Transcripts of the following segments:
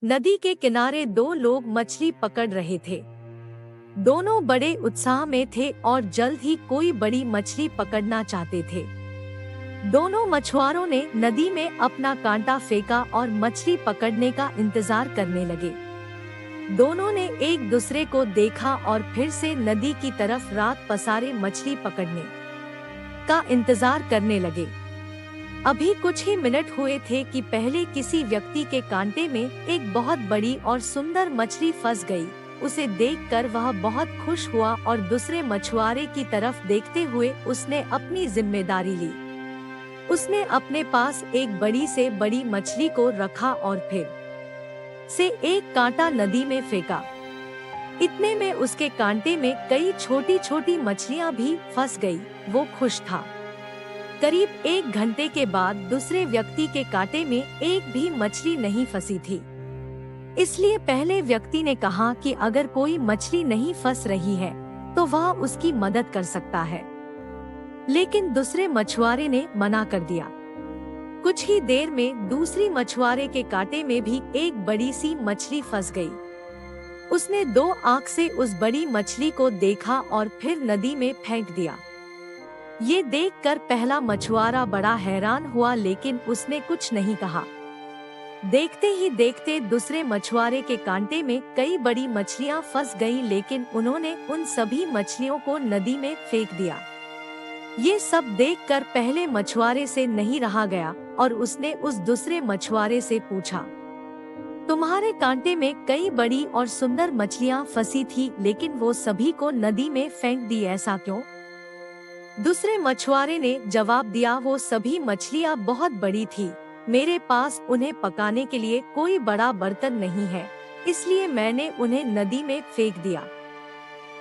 नदी के किनारे दो लोग मछली पकड़ रहे थे। दोनों बड़े उत्साह में थे और जल्द ही कोई बड़ी मछली पकड़ना चाहते थे। दोनों मछुआरों ने नदी में अपना कांटा फेंका और मछली पकड़ने का इंतजार करने लगे। दोनों ने एक दूसरे को देखा और फिर से नदी की तरफ रात पसारे मछली पकड़ने का इंतजार करने लगे। अभी कुछ ही मिनट हुए थे कि पहले किसी व्यक्ति के कांटे में एक बहुत बड़ी और सुंदर मछली फंस गई। उसे देखकर वह बहुत खुश हुआ और दूसरे मछुआरे की तरफ देखते हुए उसने अपनी जिम्मेदारी ली। उसने अपने पास एक बड़ी से बड़ी मछली को रखा और फिर से एक कांटा नदी में फेंका। इतने में उसके कांटे में कई छोटी छोटी मछलियां भी फंस गई। वो खुश था। करीब 1 घंटे के बाद दूसरे व्यक्ति के कांटे में एक भी मछली नहीं फंसी थी। इसलिए पहले व्यक्ति ने कहा कि अगर कोई मछली नहीं फंस रही है तो वह उसकी मदद कर सकता है, लेकिन दूसरे मछुआरे ने मना कर दिया। कुछ ही देर में दूसरी मछुआरे के कांटे में भी एक बड़ी सी मछली फंस गई। उसने 2 आंख से उस बड़ी मछली को देखा और फिर नदी में फेंक दिया। ये देखकर पहला मछुआरा बड़ा हैरान हुआ, लेकिन उसने कुछ नहीं कहा। देखते ही देखते दूसरे मछुआरे के कांटे में कई बड़ी मछलियां फंस गईं, लेकिन उन्होंने उन सभी मछलियों को नदी में फेंक दिया। ये सब देखकर पहले मछुआरे से नहीं रहा गया और उसने उस दूसरे मछुआरे से पूछा, तुम्हारे कांटे में कई बड़ी और सुंदर मछलियां फंसी थी, लेकिन वो सभी को नदी में फेंक दी, ऐसा क्यों? दूसरे मछुआरे ने जवाब दिया, वो सभी मछलियां बहुत बड़ी थी। मेरे पास उन्हें पकाने के लिए कोई बड़ा बर्तन नहीं है, इसलिए मैंने उन्हें नदी में फेंक दिया।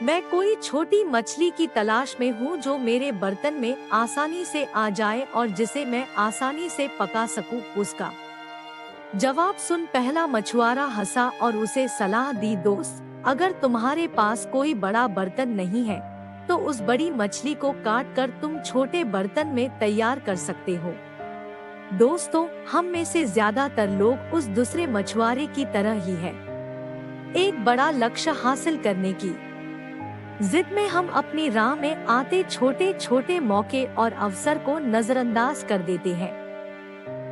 मैं कोई छोटी मछली की तलाश में हूँ जो मेरे बर्तन में आसानी से आ जाए और जिसे मैं आसानी से पका सकूं। उसका जवाब सुन पहला मछुआरा हंसा और उसे सलाह दी, दोस्त, अगर तुम्हारे पास कोई बड़ा बर्तन नहीं है तो उस बड़ी मछली को काट कर तुम छोटे बर्तन में तैयार कर सकते हो। दोस्तों, हम में से ज्यादातर लोग उस दूसरे मछुआरे की तरह ही है। एक बड़ा लक्ष्य हासिल करने की जिद में हम अपनी राह में आते छोटे छोटे मौके और अवसर को नजरअंदाज कर देते हैं।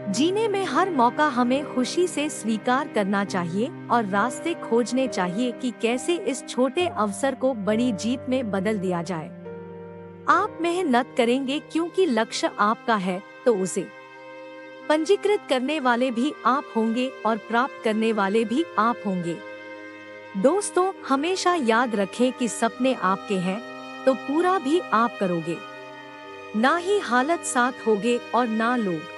जीने में हर मौका हमें खुशी से स्वीकार करना चाहिए और रास्ते खोजने चाहिए कि कैसे इस छोटे अवसर को बड़ी जीत में बदल दिया जाए। आप मेहनत करेंगे क्योंकि लक्ष्य आपका है, तो उसे पंजीकृत करने वाले भी आप होंगे और प्राप्त करने वाले भी आप होंगे। दोस्तों, हमेशा याद रखें कि सपने आपके हैं तो पूरा भी आप करोगे, ना ही हालत साथ होगे और ना लोग।